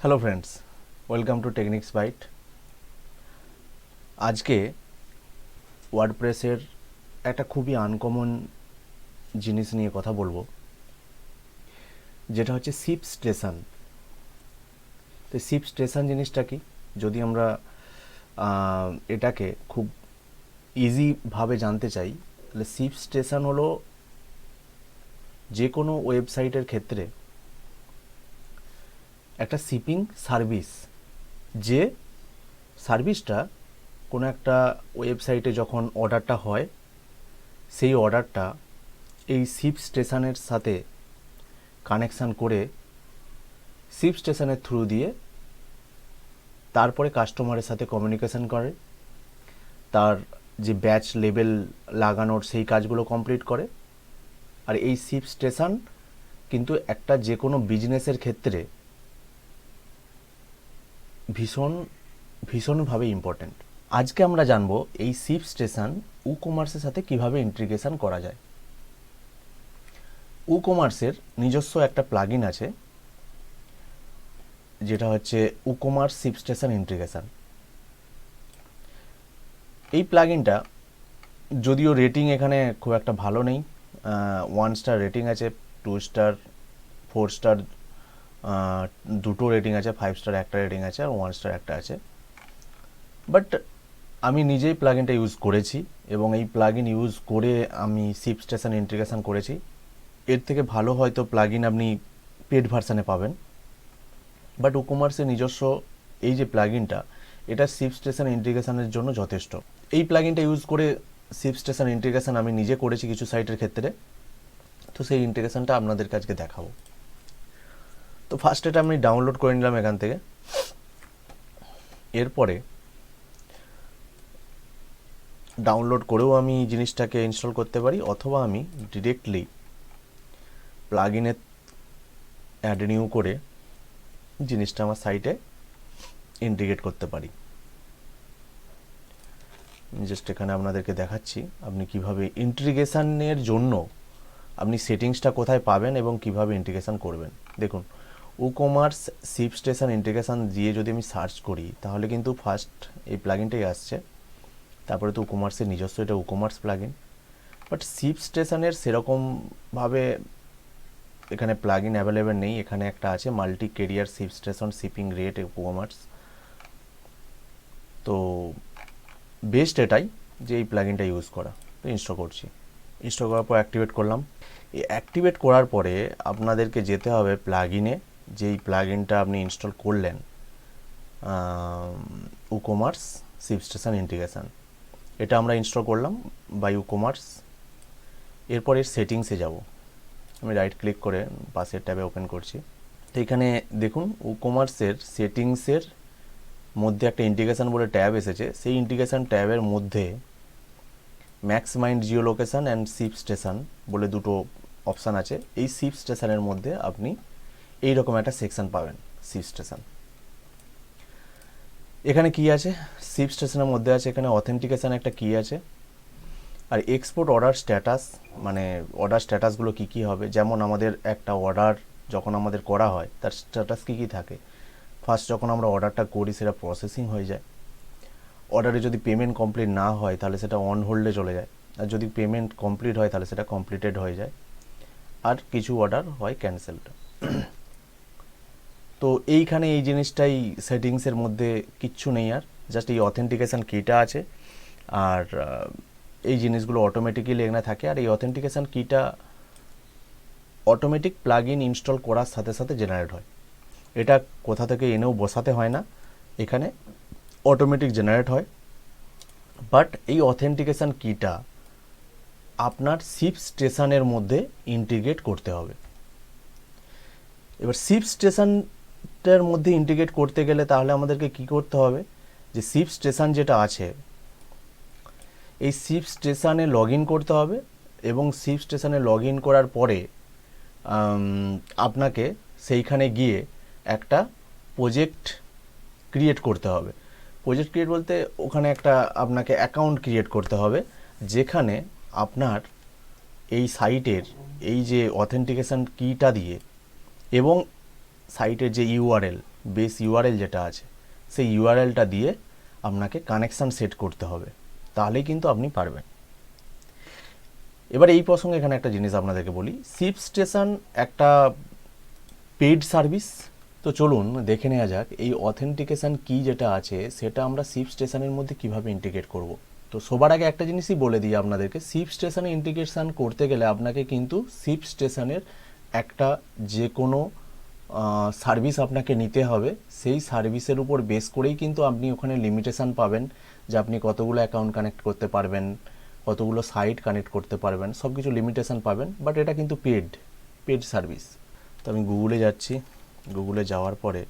Hello friends, welcome to Technics Byte. আজকে ওয়ার্ডপ্রেসের একটা খুবই আনকমন জিনিস নিয়ে কথা বলবো, যেটা হচ্ছে ShipStation। তো ShipStation জিনিসটা কি, যদি আমরা এটাকে খুব ইজিভাবে জানতে চাই, তাহলে ShipStation হলো যে কোনো ওয়েবসাইটের ক্ষেত্রে একটা শিপিং সার্ভিস। যে সার্ভিসটা কোনো একটা ওয়েবসাইটে যখন অর্ডারটা হয়, সেই অর্ডারটা এই ShipStation-এর সাথে কানেকশান করে ShipStation-এর থ্রু দিয়ে তারপরে কাস্টমারের সাথে কমিউনিকেশন করে, তার যে ব্যাচ লেবেল লাগানোর সেই কাজগুলো কমপ্লিট করে। আর এই ShipStation কিন্তু একটা যে কোনো বিজনেসের ক্ষেত্রে ভীষণভাবে ইম্পর্ট্যান্ট। আজকে আমরা জানবো এই ShipStation WooCommerce-এর সাথে কিভাবে ইন্টিগ্রেশন করা যায়। WooCommerce-এর নিজস্ব একটা প্লাগইন আছে, যেটা হচ্ছে WooCommerce ShipStation ইন্টিগ্রেশন। এই প্লাগইনটা যদিও রেটিং এখানে খুব একটা ভালো নেই, 1 স্টার রেটিং আছে, 2 স্টার, 4 স্টার দুটো রেটিং আছে, 5 স্টার একটা রেটিং আছে, আর 1 স্টার একটা আছে। বাট আমি নিজেই প্লাগইনটা ইউজ করেছি এবং এই প্লাগইন ইউজ করে আমি ShipStation ইন্টিগ্রেশন করেছি। এর থেকে ভালো হয়তো প্লাগইন আপনি পেড ভার্সানে পাবেন, বাট WooCommerce-এর নিজস্ব এই যে প্লাগইনটা, এটা ShipStation ইন্টিগ্রেশনের জন্য যথেষ্ট। এই প্লাগইনটা ইউজ করে ShipStation ইন্টিগ্রেশন আমি নিজে করেছি কিছু সাইটের ক্ষেত্রে, তো সেই ইন্টিগ্রেশনটা আপনাদেরকে আজকে দেখাবো। তো ফার্স্ট এটা আমি ডাউনলোড করে নিলাম এখান থেকে। এরপরে ডাউনলোড করেও আমি জিনিসটাকে ইনস্টল করতে পারি, অথবা আমি ডিরেক্টলি প্লাগইনে অ্যাড নিউ করে জিনিসটা আমার সাইটে ইন্টিগ্রেট করতে পারি। জাস্ট এখানে আপনাদেরকে দেখাচ্ছি আপনি কিভাবে ইন্টিগ্রেশনের জন্য আপনি সেটিংসটা কোথায় পাবেন এবং কিভাবে ইন্টিগ্রেশন করবেন। দেখুন, WooCommerce ShipStation ইন্টিগ্রেশন দিয়ে যদি আমি সার্চ করি, তাহলে কিন্তু ফার্স্ট এই প্লাগইনটাই আসছে। তারপরে তো WooCommerce-এর নিজস্ব এটা WooCommerce প্লাগইন, বাট ShipStation-এর সেরকমভাবে এখানে প্লাগইন অ্যাভেলেবেল নেই। এখানে একটা আছে multi career ShipStation shipping rate WooCommerce। তো বেস্ট এটাই যে এই প্লাগইনটা ইউজ করা। তো ইনস্টল করছি, ইনস্টল করার পর অ্যাক্টিভেট করলাম। এই অ্যাক্টিভেট করার পরে আপনাদেরকে যেতে হবে প্লাগইনে, যেই প্লাগইনটা আপনি ইনস্টল করলেন, WooCommerce ShipStation ইন্টিগ্রেশন। এটা আমরা ইনস্টল করলাম বাই WooCommerce। এরপর এর সেটিংসে যাব। আমি রাইট ক্লিক করে পাশের ট্যাবে ওপেন করছি। তো এখানে দেখুন WooCommerce-এর সেটিংসের মধ্যে একটা ইন্টিগ্রেশন বলে ট্যাব এসেছে। সেই ইন্টিগ্রেশন ট্যাবের মধ্যে max mind Jio location and ShipStation বলে দুটো অপশান আছে। এই ShipStation-এর মধ্যে আপনি এইরকম একটা সেকশন পাবেন, ShipStation। এখানে কি আছে, ShipStation-এর মধ্যে আছে এখানে অথেন্টিকেশন একটা কি আছে, আর এক্সপোর্ট অর্ডার স্ট্যাটাস, মানে অর্ডার স্ট্যাটাসগুলো কী কী হবে। যেমন আমাদের একটা অর্ডার যখন আমাদের করা হয়, তার স্ট্যাটাস কী কী থাকে। ফার্স্ট যখন আমরা অর্ডারটা করি সেটা প্রসেসিং হয়ে যায়। অর্ডারে যদি পেমেন্ট কমপ্লিট না হয় তাহলে সেটা অন হোল্ডে চলে যায়, আর যদি পেমেন্ট কমপ্লিট হয় তাহলে সেটা কমপ্লিটেড হয়ে যায়, আর কিছু অর্ডার হয় ক্যান্সেলড। তো এইখানে এই জিনিসটাই সেটিংসের মধ্যে কিচ্ছু নেই, আর জাস্ট এই অথেন্টিকেশন কিটা আছে, আর এই জিনিসগুলো অটোমেটিক্যালি এখানে থাকে। আর এই অথেন্টিকেশন কিটা অটোমেটিক প্লাগইন ইনস্টল করার সাথে সাথে জেনারেট হয়। এটা কোথা থেকে এনেও বসাতে হয় না, এখানে অটোমেটিক জেনারেট হয়। বাট এই অথেন্টিকেশন কিটা আপনার ShipStation-এর মধ্যে ইন্টিগ্রেট করতে হবে। এবার ShipStation-এর মধ্যে ইন্টিগ্রেট করতে গেলে তাহলে আমাদেরকে কি করতে হবে, যে ShipStation যেটা আছে এই ShipStation-এ লগ ইন করতে হবে, এবং ShipStation-এ লগ ইন করার পরে আপনাকে সেইখানে গিয়ে একটা প্রজেক্ট ক্রিয়েট করতে হবে। প্রজেক্ট ক্রিয়েট বলতে ওখানে একটা আপনাকে অ্যাকাউন্ট ক্রিয়েট করতে হবে, যেখানে আপনার এই সাইটের এই যে অথেন্টিকেশন কিটা দিয়ে এবং সাইটের যে ইউআরএল বেস ইউআরএল যেটা আছে সেই ইউআরএলটা দিয়ে আপনাকে কানেকশান সেট করতে হবে, তাহলেই কিন্তু আপনি পারবেন। এবার এই প্রসঙ্গে এখানে একটা জিনিস আপনাদেরকে বলি, শিপস্টেশন একটা পেইড সার্ভিস। তো চলুন দেখে নেওয়া যাক এই অথেন্টিকেশান কি যেটা আছে সেটা আমরা শিপস্টেশনের মধ্যে কিভাবে ইন্টিগ্রেট করব। তো সবার আগে একটা জিনিসই বলে দিই আপনাদেরকে, শিপস্টেশনে ইন্টিগ্রেশন করতে গেলে আপনাকে কিন্তু শিপস্টেশনের একটা যে কোনো সার্ভিস আপনাকে নিতে হবে। সেই সার্ভিসের উপর বেস করেই কিন্তু আপনি ওখানে লিমিটেশান পাবেন যে আপনি কতগুলো অ্যাকাউন্ট কানেক্ট করতে পারবেন, কতগুলো সাইট কানেক্ট করতে পারবেন, সব কিছু লিমিটেশান পাবেন। বাট এটা কিন্তু পেড সার্ভিস। তো আমি গুগলে যাচ্ছি, গুগলে যাওয়ার পরে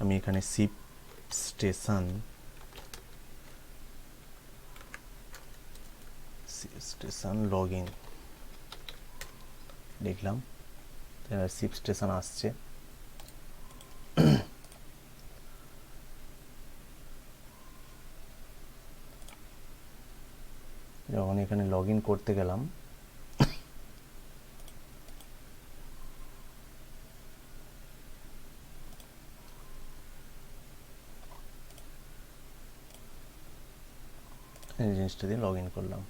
আমি এখানে শিপস্টেশন লগ ইন লিখলাম, শিপস্টেশন আসছে। যখন এখানে লগ ইন করতে গেলাম এই জিনিসটা দিয়ে লগ ইন করলাম।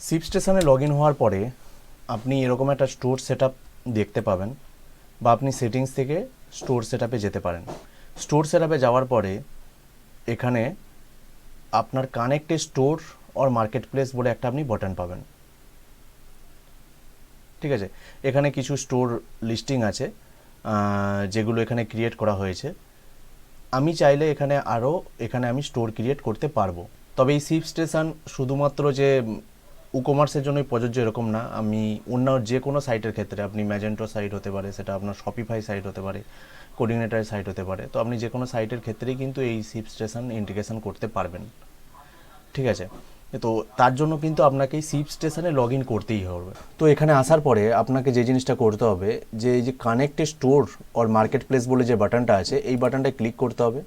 শিপস্টেশনে লগ ইন হওয়ার পরে আপনি এরকম একটা স্টোর সেট আপ দেখতে পাবেন, বা আপনি সেটিংস থেকে স্টোর সেট আপে যেতে পারেন। স্টোর সেট আপে যাওয়ার পরে এখানে আপনার connect store or market place বলে একটা আপনি বাটন পাবেন। ঠিক আছে, এখানে কিছু স্টোর লিস্টিং আছে যেগুলো এখানে ক্রিয়েট করা হয়েছে। আমি চাইলে এখানে আমি স্টোর ক্রিয়েট করতে পারবো। তবে এই শিপস্টেশন শুধুমাত্র যে উকমার্সের জন্যই প্রযোজ্য এরকম না, আমি অন্য যে কোনো সাইটের ক্ষেত্রে, আপনি ম্যাজেন্টো সাইট হতে পারে, সেটা আপনার শপিফাই সাইট হতে পারে, কোঅর্ডিনেটর সাইট হতে পারে, তো আপনি যে কোনো সাইটের ক্ষেত্রেই কিন্তু এই শিপস্টেশন ইন্টিগ্রেশন করতে পারবেন। ঠিক আছে, তো তার জন্য কিন্তু আপনাকে এই শিপস্টেশনে লগ ইন করতেই হবে। তো এখানে আসার পরে আপনাকে যে জিনিসটা করতে হবে, যে এই যে connect store or market place বলে যে বাটনটা আছে, এই বাটনটায় ক্লিক করতে হবে।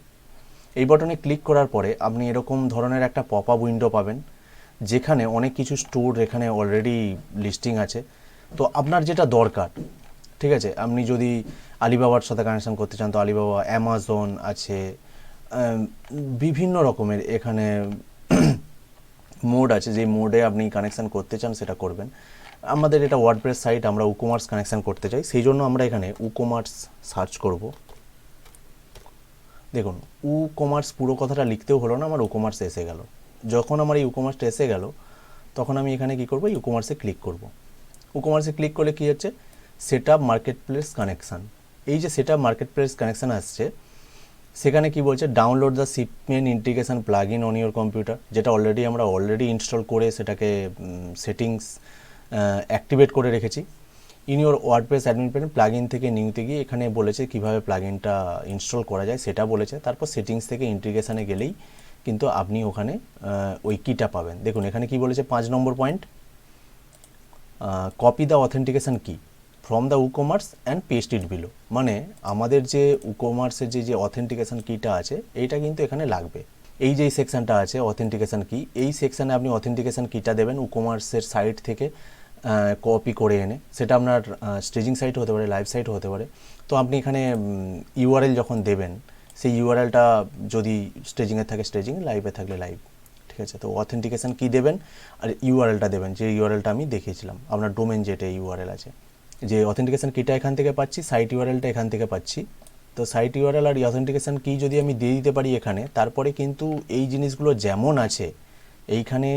এই বাটনে ক্লিক করার পরে আপনি এরকম ধরনের একটা পপ আপ উইন্ডো পাবেন, যেখানে অনেক কিছু স্টোর এখানে অলরেডি লিস্টিং আছে। তো আপনার যেটা দরকার, ঠিক আছে, আপনি যদি আলিবাবার সাথে কানেকশন করতে চান তো আলিবাবা, অ্যামাজন আছে, বিভিন্ন রকমের এখানে মোড আছে, যে মোডে আপনি কানেকশান করতে চান সেটা করবেন। আমাদের এটা ওয়ার্ডপ্রেস সাইট, আমরা উকমার্স কানেকশান করতে চাই, সেই জন্য আমরা এখানে উকমার্স সার্চ করব। দেখুন উকমার্স পুরো কথাটা লিখতেও হলো না, আমার উকমার্স এসে গেল। যখন আমার এই উকমার্সটা এসে গেল তখন আমি এখানে কি করব, উকমার্সে ক্লিক করব। উকমার্সে ক্লিক করলে কি হচ্ছে, set up market place connection. এই যে set up market place connection আসছে, সেখানে কি বলছে, download the shipment integration plug in on your computer, যেটা আমরা অলরেডি ইনস্টল করে সেটাকে সেটিংস অ্যাক্টিভেট করে রেখেছি। In your WordPress admin panel plug in থেকে নিউতে গিয়ে এখানে বলেছে কীভাবে প্লাগ ইনটা ইনস্টল করা যায় সেটা বলেছে। তারপর সেটিংস থেকে ইন্টিগ্রেশানে গেলেই কিন্তু আপনি ওখানে ওই কিটা পাবেন। দেখুন এখানে কি বলেছে, 5 number point, copy the authentication key from the WooCommerce and paste it below. মানে আমাদের যে উকমার্সের যে অথেন্টিকেশন কিটা আছে এইটা কিন্তু এখানে লাগবে। এই যে সেকশনটা আছে অথেন্টিকেশন কি, এই সেকশানে আপনি অথেন্টিকেশন কিটা দেবেন উকমার্সের সাইট থেকে কপি করে এনে, সেটা আপনার স্টেজিং সাইট হতে পারে, লাইভ সাইট হতে পারে। তো আপনি এখানে ইউআরএল যখন দেবেন, সেই ইউআরএলটা যদি স্টেজিংয়ে থাকে স্টেজিং, লাইভে থাকলে লাইভ। ঠিক আছে, তো অথেন্টিকেশন কি দেবেন আর ইউআরএলটা দেবেন, যে ইউআরএলটা আমি দেখিয়েছিলাম, আপনার ডোমেন যেটা ইউআরএল আছে। যে অথেন্টিকেশন কিটা এখান থেকে পাচ্ছি, সাইট ইউআরএলটা এখান থেকে পাচ্ছি। তো সাইট ইউআরএল আর অথেন্টিকেশন কি যদি আমি দিয়ে দিতে পারি এখানে, তারপরে কিন্তু এই জিনিসগুলো যেমন আছে, এইখানে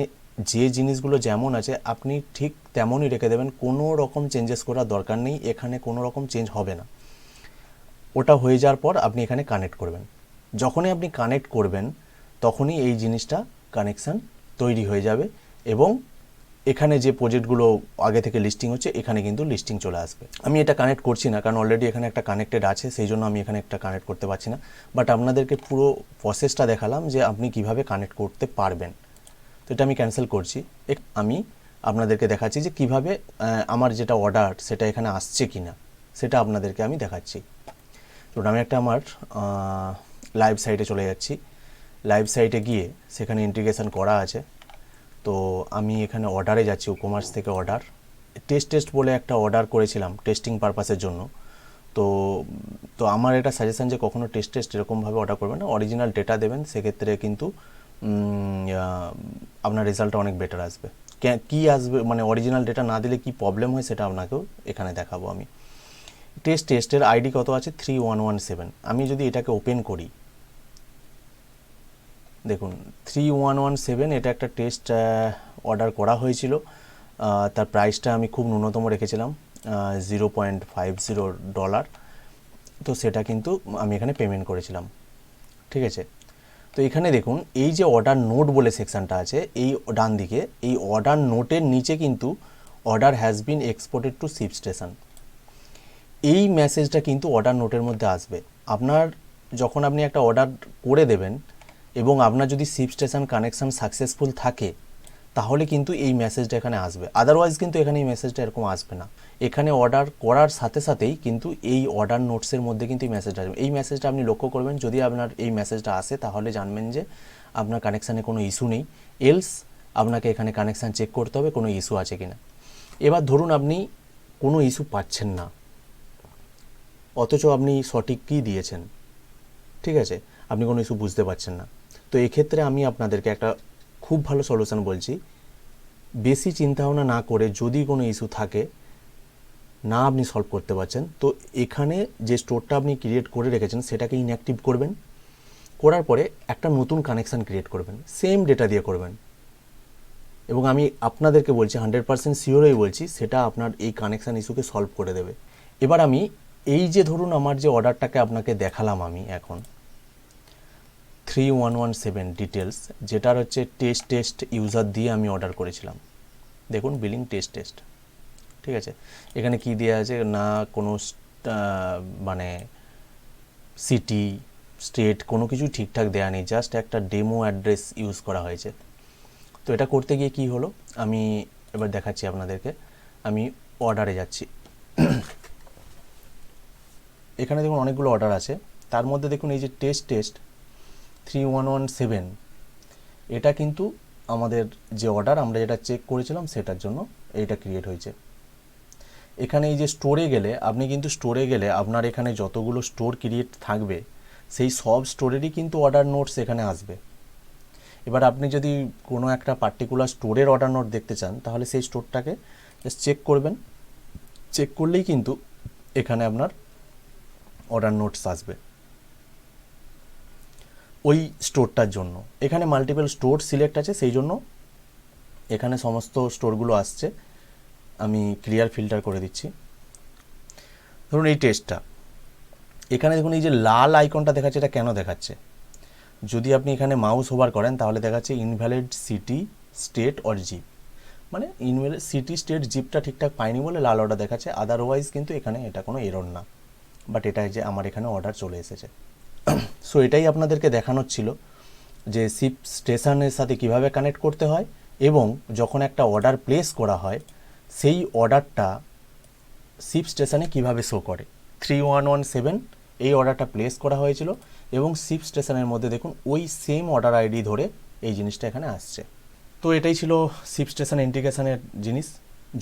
যে জিনিসগুলো যেমন আছে আপনি ঠিক তেমনই রেখে দেবেন, কোনো রকম চেঞ্জেস করার দরকার নেই, এখানে কোনো রকম চেঞ্জ হবে না। ওটা হয়ে যাওয়ার পর আপনি এখানে কানেক্ট করবেন। যখনই আপনি কানেক্ট করবেন তখনই এই জিনিসটা কানেকশান তৈরি হয়ে যাবে, এবং এখানে যে প্রজেক্টগুলো আগে থেকে লিস্টিং হচ্ছে এখানে কিন্তু লিস্টিং চলে আসবে। আমি এটা কানেক্ট করছি না, কারণ অলরেডি এখানে একটা কানেক্টেড আছে, সেই জন্য আমি এখানে একটা কানেক্ট করতে পারছি না। বাট আপনাদেরকে পুরো প্রসেসটা দেখালাম যে আপনি কিভাবে কানেক্ট করতে পারবেন। তো এটা আমি ক্যান্সেল করছি। আমি আপনাদেরকে দেখাচ্ছি যে কিভাবে আমার যেটা অর্ডার সেটা এখানে আসছে কি না, সেটা আপনাদেরকে আমি দেখাচ্ছি। তো আমি একটা আমার লাইভ সাইটে চলে যাচ্ছি। লাইভ সাইটে গিয়ে সেখানে ইন্টিগ্রেশন করা আছে, তো আমি এখানে অর্ডারে যাচ্ছি, WooCommerce থেকে অর্ডার, টেস্ট বলে একটা অর্ডার করেছিলাম টেস্টিং পারপাসের জন্য। তো তো আমার এটা সাজেশন যে কখনো টেস্ট এরকমভাবে অর্ডার করবেন না, অরিজিনাল ডেটা দেবেন, সেক্ষেত্রে কিন্তু আপনার রেজাল্টটা অনেক বেটার আসবে। কী আসবে মানে অরিজিনাল ডেটা না দিলে কি প্রবলেম হয় সেটা আপনাকেও এখানে দেখাবো আমি। টেস্টের আইডি কত আছে 3117। আমি যদি এটাকে ওপেন করি, দেখুন 3117 এটা একটা টেস্ট অর্ডার করা হয়েছিল। তার প্রাইসটা আমি খুব ন্যূনতম রেখেছিলাম $0.50। তো সেটা কিন্তু আমি এখানে পেমেন্ট করেছিলাম, ঠিক আছে। তো এখানে দেখুন এই যে অর্ডার নোট বলে সেকশানটা আছে এই ডান দিকে, এই অর্ডার নোটের নিচে কিন্তু order has been exported to ShipStation, এই মেসেজটা কিন্তু অর্ডার নোটের মধ্যে আসবে। আপনার যখন আপনি একটা অর্ডার করে দেবেন এবং আপনার যদি ShipStation কানেকশান সাকসেসফুল থাকে তাহলে কিন্তু এই মেসেজটা এখানে আসবে, আদারওয়াইজ কিন্তু এখানে এই মেসেজটা এরকম আসবে না। এখানে অর্ডার করার সাথে সাথেই কিন্তু এই অর্ডার নোটসের মধ্যে কিন্তু এই মেসেজটা আসবে। এই মেসেজটা আপনি লক্ষ্য করবেন, যদি আপনার এই মেসেজটা আসে তাহলে জানবেন যে আপনার কানেকশানে কোনো ইস্যু নেই, এলস আপনাকে এখানে কানেকশান চেক করতে হবে কোনো ইস্যু আছে কিনা। এবার ধরুন আপনি কোনো ইস্যু পাচ্ছেন না, অথচ আপনি সঠিক কী দিয়েছেন, ঠিক আছে, আপনি কোনো ইস্যু বুঝতে পারছেন না। তো এক্ষেত্রে আমি আপনাদেরকে একটা খুব ভালো সলিউশন বলছি, বেশি চিন্তাভাবনা না করে যদি কোনো ইস্যু থাকে না আপনি সলভ করতে পারছেন, তো এখানে যে স্টোরটা আপনি ক্রিয়েট করে রেখেছেন সেটাকে ইনঅ্যাক্টিভ করবেন, করার পরে একটা নতুন কানেকশান ক্রিয়েট করবেন, সেম ডেটা দিয়ে করবেন, এবং আমি আপনাদেরকে বলছি 100% শিওরই বলছি সেটা আপনার এই কানেকশান ইস্যুকে সলভ করে দেবে। এবার আমি এই যে ধরুন আমার যে অর্ডারটাকে আপনাকে দেখালাম আমি এখন 3117 ডিটেলস, যেটার হচ্ছে টেস্ট ইউজার দিয়ে আমি অর্ডার করেছিলাম, দেখুন বিলিং টেস্ট, ঠিক আছে। এখানে কি দেওয়া আছে না, কোনো মানে সিটি স্টেট কোনো কিছু ঠিকঠাক দেওয়া নেই, জাস্ট একটা ডেমো অ্যাড্রেস ইউজ করা হয়েছে। তো এটা করতে গিয়ে কি হলো আমি এবার দেখাচ্ছি আপনাদেরকে। আমি অর্ডারে যাচ্ছি, এখানে দেখুন অনেকগুলো অর্ডার আছে, তার মধ্যে দেখুন এই যে টেস্ট 3117 এটা কিন্তু আমাদের যে অর্ডার আমরা যেটা চেক করেছিলাম সেটার জন্য এইটা ক্রিয়েট হয়েছে। এখানে এই যে স্টোরে গেলে আপনি কিন্তু স্টোরে গেলে আপনার এখানে যতগুলো স্টোর ক্রিয়েট থাকবে সেই সব স্টোরেরই কিন্তু অর্ডার নোটস এখানে আসবে। এবার আপনি যদি কোনো একটা পার্টিকুলার স্টোরের অর্ডার নোট দেখতে চান তাহলে সেই স্টোরটাকে জাস্ট চেক করবেন, চেক করলেই কিন্তু এখানে আপনার অর্ডার নোটস আসবে ওই স্টোরটার জন্য। এখানে মাল্টিপল স্টোর সিলেক্ট আছে, সেই জন্য এখানে সমস্ত স্টোরগুলো আসছে। আমি ক্লিয়ার ফিল্টার করে দিচ্ছি। ধরুন এই টেস্টটা, এখানে দেখুন এই যে লাল আইকনটা দেখাচ্ছে, এটা কেন দেখাচ্ছে, যদি আপনি এখানে মাউস ওভার করেন তাহলে দেখাচ্ছে invalid city state or zip, মানে ইনভ্যালিড সিটি স্টেট জিপটা ঠিকঠাক পাইনি বলে লাল অর্ডার দেখাচ্ছে, আদারওয়াইজ কিন্তু এখানে এটা কোনো এরর না, বাট এটা যে আমার এখানে অর্ডার চলে এসেছে। সো এটাই আপনাদেরকে দেখানোর ছিল যে ShipStationের সাথে কিভাবে কানেক্ট করতে হয় এবং যখন একটা অর্ডার প্লেস করা হয় সেই অর্ডারটা ShipStationে কিভাবে শো করে। 3117 এই অর্ডারটা প্লেস করা হয়েছিল এবং ShipStationের মধ্যে দেখুন ওই সেম অর্ডার আইডি ধরে এই জিনিসটা এখানে আসছে। তো এটাই ছিল ShipStation ইন্টিগ্রেশনের জিনিস।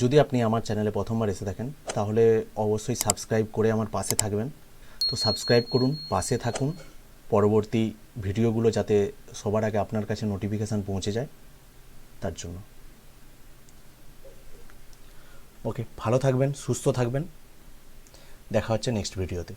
যদি আপনি আমার চ্যানেলে প্রথমবার এসে থাকেন তাহলে অবশ্যই সাবস্ক্রাইব করে আমার পাশে থাকবেন। তো সাবস্ক্রাইব করুন, পাশে থাকুন, পরবর্তী ভিডিওগুলো যাতে সবার আগে আপনার কাছে নোটিফিকেশান পৌঁছে যায় তার জন্য। ওকে, ভালো থাকবেন, সুস্থ থাকবেন, দেখা হচ্ছে নেক্সট ভিডিওতে।